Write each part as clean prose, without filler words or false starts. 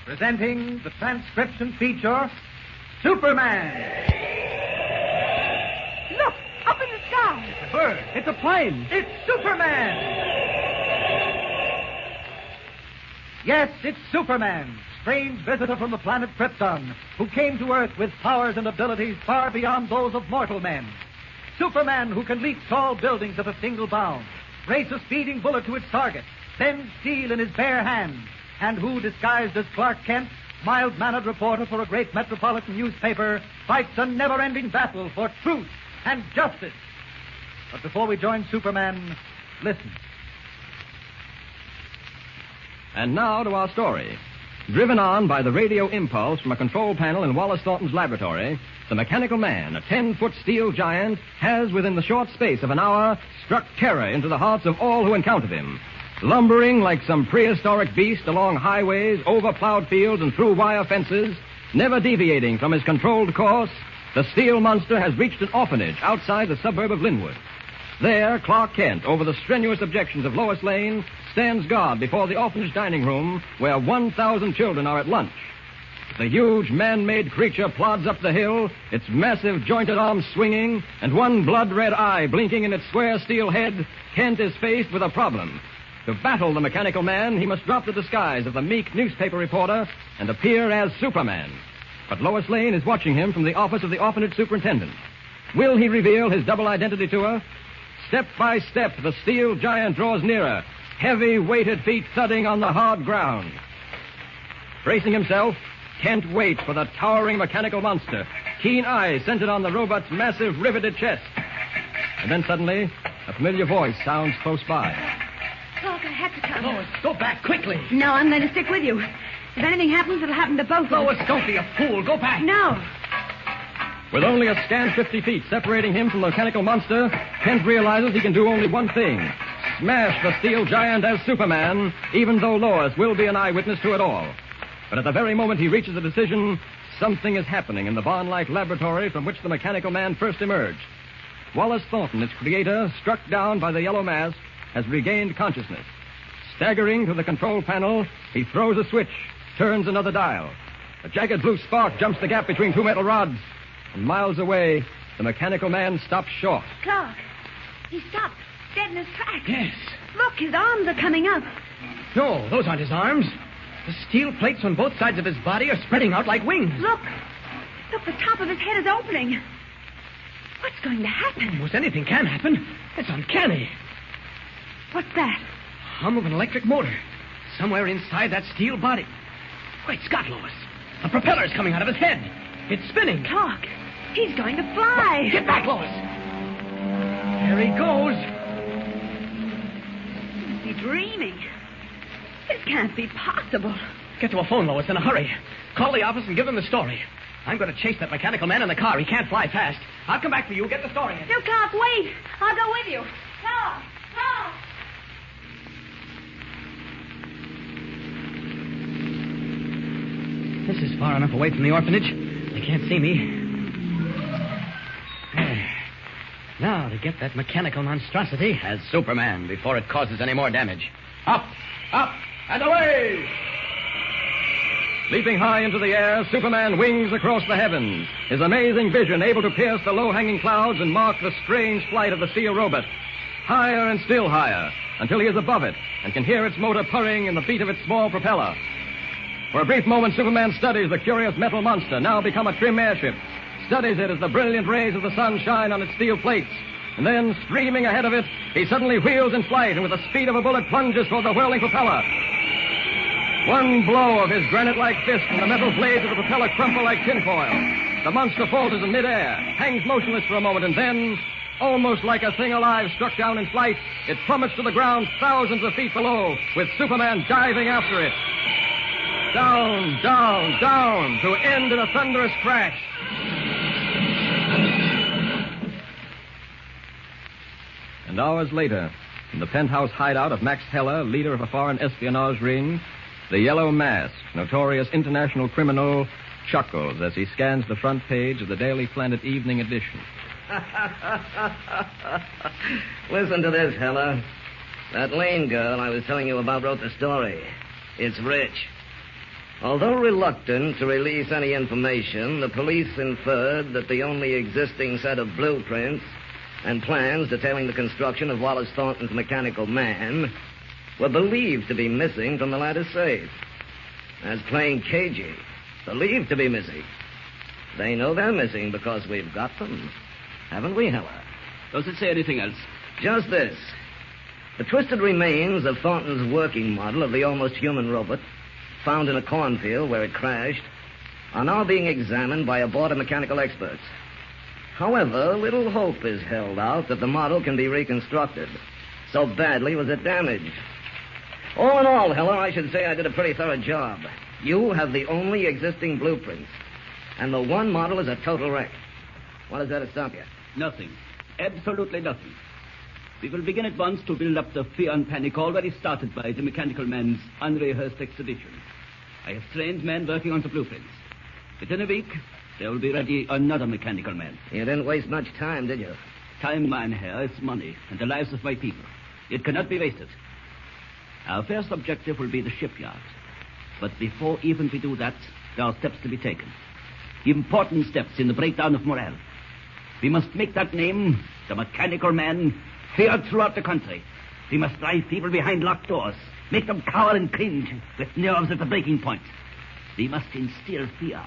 presenting the transcription feature, Superman. Look, up in the sky. It's a bird. It's a plane. It's Superman. Yes, it's Superman, strange visitor from the planet Krypton, who came to Earth with powers and abilities far beyond those of mortal men. Superman who can leap tall buildings at a single bound, race a speeding bullet to its target, bend steel in his bare hands, and who, disguised as Clark Kent, mild-mannered reporter for a great metropolitan newspaper, fights a never-ending battle for truth and justice. But before we join Superman, listen. And now to our story. Driven on by the radio impulse from a control panel in Wallace Thornton's laboratory, the mechanical man, a 10-foot steel giant, has, within the short space of an hour, struck terror into the hearts of all who encountered him. Lumbering like some prehistoric beast along highways, over plowed fields, and through wire fences, never deviating from his controlled course, the steel monster has reached an orphanage outside the suburb of Linwood. There, Clark Kent, over the strenuous objections of Lois Lane, stands guard before the orphanage dining room where 1,000 children are at lunch. The huge man-made creature plods up the hill, its massive jointed arms swinging, and one blood-red eye blinking in its square steel head. Kent is faced with a problem. To battle the mechanical man, he must drop the disguise of the meek newspaper reporter and appear as Superman. But Lois Lane is watching him from the office of the orphanage superintendent. Will he reveal his double identity to her? Step by step, the steel giant draws nearer, heavy, weighted feet thudding on the hard ground. Bracing himself, Kent waits for the towering mechanical monster, keen eyes centered on the robot's massive, riveted chest. And then suddenly, a familiar voice sounds close by. Clark, I had to come. Lois, go back quickly. No, I'm going to stick with you. If anything happens, it'll happen to both of us. Lois, don't be a fool. Go back. No. With only a scant 50 feet separating him from the mechanical monster, Kent realizes he can do only one thing: smash the steel giant as Superman, even though Lois will be an eyewitness to it all. But at the very moment he reaches a decision, something is happening in the barn-like laboratory from which the mechanical man first emerged. Wallace Thornton, its creator, struck down by the yellow mask, has regained consciousness. Staggering to the control panel, he throws a switch, turns another dial. A jagged blue spark jumps the gap between two metal rods. And miles away, the mechanical man stops short. Clark, he stopped, dead in his tracks. Yes. Look, his arms are coming up. No, those aren't his arms. The steel plates on both sides of his body are spreading out like wings. Look, the top of his head is opening. What's going to happen? Almost anything can happen. It's uncanny. What's that? Hum of an electric motor. Somewhere inside that steel body. Great Scott, Lois. A propeller's coming out of his head. It's spinning. Clark, he's going to fly. Get back, Lois. There he goes. Is he dreaming? This can't be possible. Get to a phone, Lois, in a hurry. Call the office and give them the story. I'm going to chase that mechanical man in the car. He can't fly fast. I'll come back for you. Get the story in. No, Clark, wait. I'll go with you. Clark, Clark. This is far enough away from the orphanage. They can't see me. There. Now to get that mechanical monstrosity as Superman before it causes any more damage. Up, and away! Leaping high into the air, Superman wings across the heavens, his amazing vision able to pierce the low-hanging clouds and mark the strange flight of the steel robot. Higher and still higher, until he is above it and can hear its motor purring in the beat of its small propeller. For a brief moment, Superman studies the curious metal monster, now become a trim airship. Studies it as the brilliant rays of the sun shine on its steel plates. And then, streaming ahead of it, he suddenly wheels in flight and with the speed of a bullet plunges toward the whirling propeller. One blow of his granite-like fist and the metal blades of the propeller crumple like tinfoil. The monster falters in midair, hangs motionless for a moment, and then, almost like a thing alive struck down in flight, it plummets to the ground thousands of feet below, with Superman diving after it. Down, down, down, to end in a thunderous crash. And hours later, in the penthouse hideout of Max Heller, leader of a foreign espionage ring, the Yellow Mask, notorious international criminal, chuckles as he scans the front page of the Daily Planet Evening Edition. Listen to this, Heller. That Lane girl I was telling you about wrote the story. It's rich. Although reluctant to release any information, the police inferred that the only existing set of blueprints and plans detailing the construction of Wallace Thornton's mechanical man were believed to be missing from the latter's safe. That's plain cagey. Believed to be missing. They know they're missing because we've got them. Haven't we, Heller? Does it say anything else? Just this. The twisted remains of Thornton's working model of the almost human robot, found in a cornfield where it crashed, are now being examined by a board of mechanical experts. However, little hope is held out that the model can be reconstructed. So badly was it damaged. All in all, Heller, I should say I did a pretty thorough job. You have the only existing blueprints, and the one model is a total wreck. What is there to stop you? Nothing. Absolutely nothing. We will begin at once to build up the fear and panic already started by the mechanical man's unrehearsed expedition. I have trained men working on the blueprints. Within a week, there will be ready another mechanical man. You didn't waste much time, did you? Time, mein Herr, is money, and the lives of my people. It cannot be wasted. Our first objective will be the shipyard. But before even we do that, there are steps to be taken. Important steps in the breakdown of morale. We must make that name, the mechanical man, feared throughout the country. We must drive people behind locked doors, make them cower and cringe with nerves at the breaking point. We must instill fear.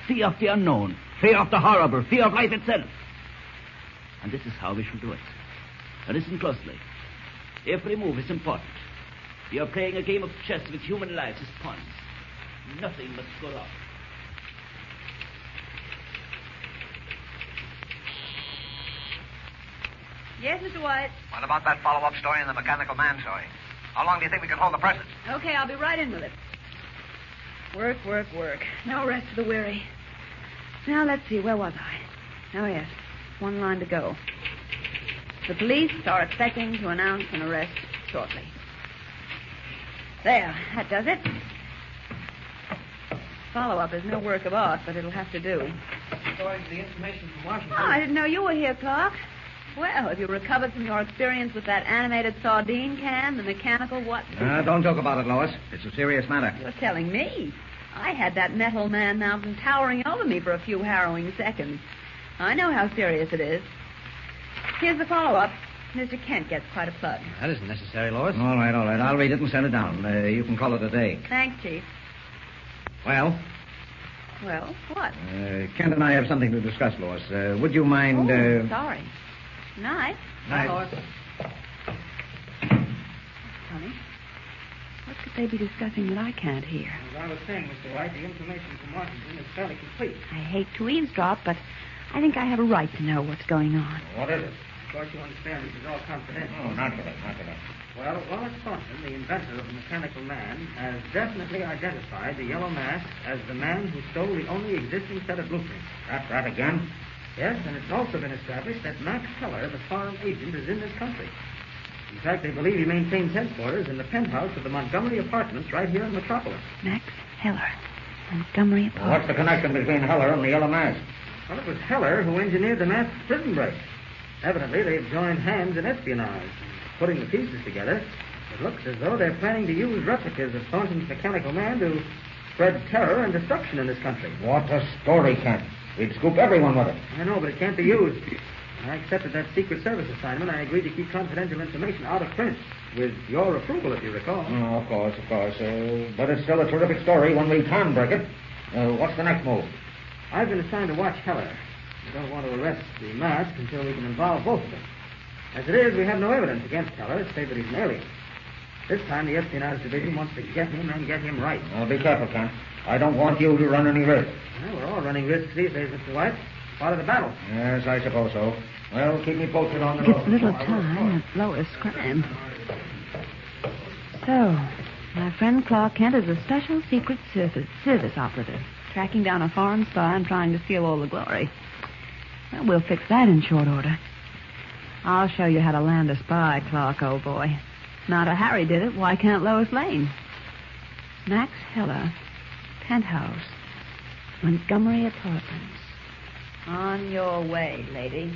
Fear of the unknown, fear of the horrible, fear of life itself. And this is how we shall do it. Now listen closely. Every move is important. We are playing a game of chess with human lives as pawns. Nothing must go wrong. Yes, Mr. White. What about that follow-up story in the mechanical man story? How long do you think we can hold the presses? Okay, I'll be right in with it. Work, work, work. No rest for the weary. Now, let's see. Where was I? Oh, yes. One line to go. The police are expecting to announce an arrest shortly. There. That does it. Follow-up is no work of art, but it'll have to do. According to the information from Washington. Oh, I didn't know you were here, Clark. Well, have you recovered from your experience with that animated sardine can, the mechanical what? Don't talk about it, Lois. It's a serious matter. You're telling me. I had that metal man mountain towering over me for a few harrowing seconds. I know how serious it is. Here's the follow-up. Mr. Kent gets quite a plug. That isn't necessary, Lois. All right. I'll read it and send it down. You can call it a day. Thanks, Chief. Well? Well, what? Kent and I have something to discuss, Lois. Would you mind... Sorry. Night. Night. Lois. Honey, what could they be discussing that I can't hear? As I was saying, Mr. White, the information from Washington is fairly complete. I hate to eavesdrop, but I think I have a right to know what's going on. What is it? Of course, you understand this is all confidential. Oh, not for that. Well, Wallace Thornton, the inventor of the mechanical man, has definitely identified the yellow mask as the man who stole the only existing set of blueprints. That again? Yes, and it's also been established that Max Heller, the foreign agent, is in this country. In fact, they believe he maintains headquarters in the penthouse of the Montgomery Apartments right here in Metropolis. Max Heller, Montgomery Apartments. What's the connection between Heller and the Yellow Mask? Well, it was Heller who engineered the masked prison break. Evidently, they've joined hands in espionage. Putting the pieces together, it looks as though they're planning to use replicas of Thornton's mechanical man to spread terror and destruction in this country. What a story, Kent. We'd scoop everyone with it. I know, but it can't be used. When I accepted that Secret Service assignment, I agreed to keep confidential information out of print, with your approval, if you recall. Oh, of course. But it's still a terrific story when we can break it. What's the next move? I've been assigned to watch Heller. We don't want to arrest the mask until we can involve both of them. As it is, we have no evidence against Heller, save that he's an alien. This time, the Espionage Division wants to get him and get him right. Well, be careful, Kent. I don't want you to run any risk. Well, we're all running risks these days, Mr. White. Part of the battle. Yes, I suppose so. Well, keep me posted on the It's road. little time at Lois crime. So, my friend Clark Kent is a special secret service operative, tracking down a foreign spy and trying to steal all the glory. Well, we'll fix that in short order. I'll show you how to land a spy, Clark, old boy. Now that Harry did it, why can't Lois Lane? Max Heller, penthouse, Montgomery Apartments. On your way, lady.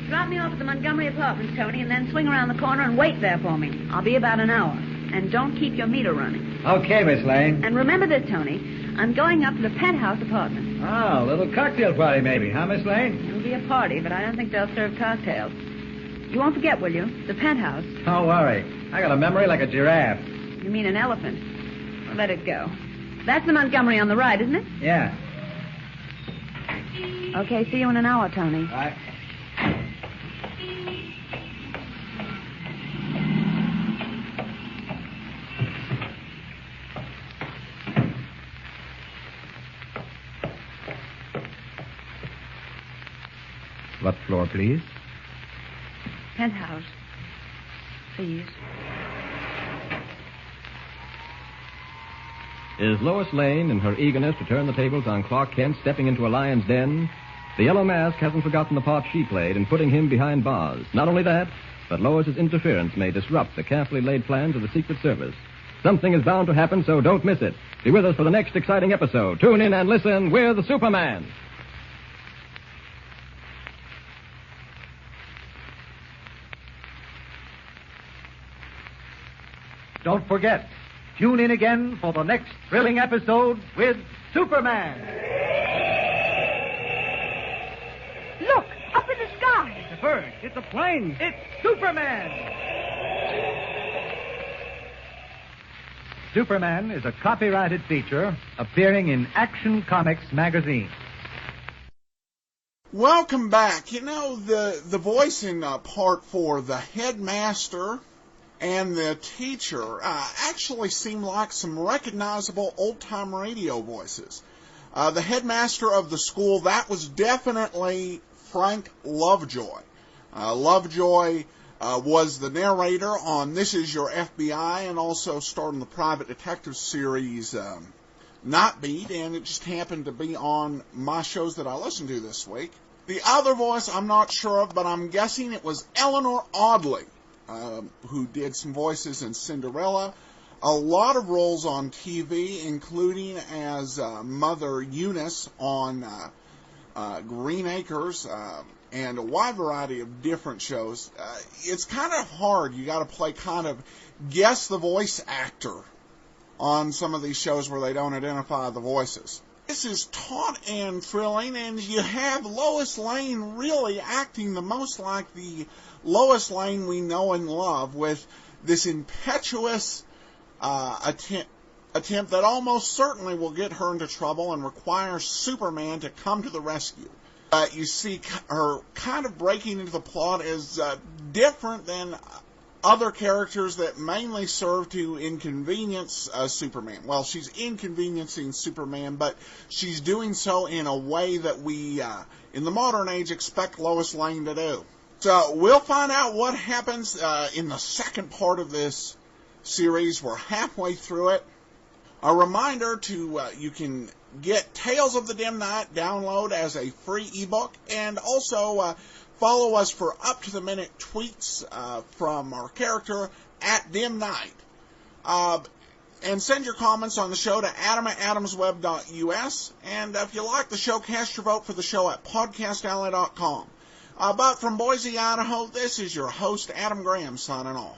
Drop me off at the Montgomery Apartments, Tony, and then swing around the corner and wait there for me. I'll be about an hour. And don't keep your meter running. Okay, Miss Lane. And remember this, Tony. I'm going up to the penthouse apartment. Oh, a little cocktail party maybe, huh, Miss Lane? It'll be a party, but I don't think they'll serve cocktails. You won't forget, will you? The penthouse. Don't worry. I got a memory like a giraffe. You mean an elephant? Well, let it go. That's the Montgomery on the right, isn't it? Yeah. Okay, see you in an hour, Tony. All right. What floor, please? Penthouse. Please. Is Lois Lane, in her eagerness to turn the tables on Clark Kent, stepping into a lion's den? The Yellow Mask hasn't forgotten the part she played in putting him behind bars. Not only that, but Lois's interference may disrupt the carefully laid plans of the Secret Service. Something is bound to happen, so don't miss it. Be with us for the next exciting episode. Tune in and listen. We're the Superman. Don't forget, tune in again for the next thrilling episode with Superman. Look, up in the sky. It's a bird. It's a plane. It's Superman. Superman is a copyrighted feature appearing in Action Comics magazine. Welcome back. You know, the voice in Part 4, the headmaster and the teacher, actually seem like some recognizable old-time radio voices. The headmaster of the school, that was definitely Frank Lovejoy. Lovejoy was the narrator on This Is Your FBI and also starred in the private detective series Not Beat, and it just happened to be on my shows that I listened to this week. The other voice I'm not sure of, but I'm guessing it was Eleanor Audley, who did some voices in Cinderella, a lot of roles on TV, including as Mother Eunice on Green Acres, and a wide variety of different shows. It's kind of hard. You got to play kind of guess the voice actor on some of these shows where they don't identify the voices. This is taut and thrilling, and you have Lois Lane really acting the most like the Lois Lane we know and love, with this impetuous attempt that almost certainly will get her into trouble and require Superman to come to the rescue. You see her kind of breaking into the plot is different than other characters that mainly serve to inconvenience Superman. Well, she's inconveniencing Superman, but she's doing so in a way that we, in the modern age, expect Lois Lane to do. So we'll find out what happens in the second part of this series. We're halfway through it. A reminder to you can get Tales of the Dim Night download as a free ebook, and also follow us for up-to-the-minute tweets from our character at Dim Night. And send your comments on the show to adam@adamsweb.us. And if you like the show, cast your vote for the show at podcastalley.com. But from Boise, Idaho, this is your host, Adam Graham, signing off.